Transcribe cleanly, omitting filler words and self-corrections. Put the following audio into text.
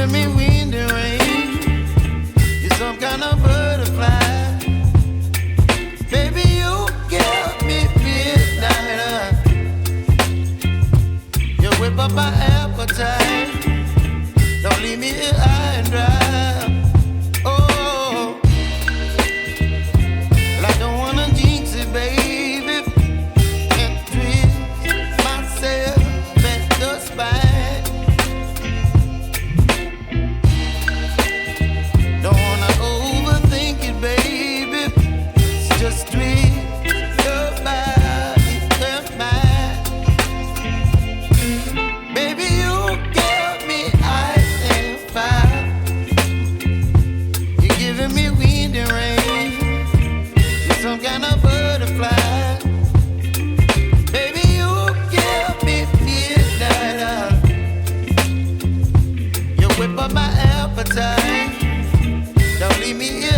giving me wind and rain. You're some kind of butterfly. Baby, you give me midnight. You whip up my appetite. Don't leave me here high and dry. Oh, well, I don't wanna jinx it, baby, and twist myself at the spine. Don't wanna overthink it, baby. It's just twist your body and mine. Baby, you give me ice and fire. You're giving me wind and rain. You're some kind of butterfly. Baby, you give me midnight. You whip up my appetite. Don't leave me here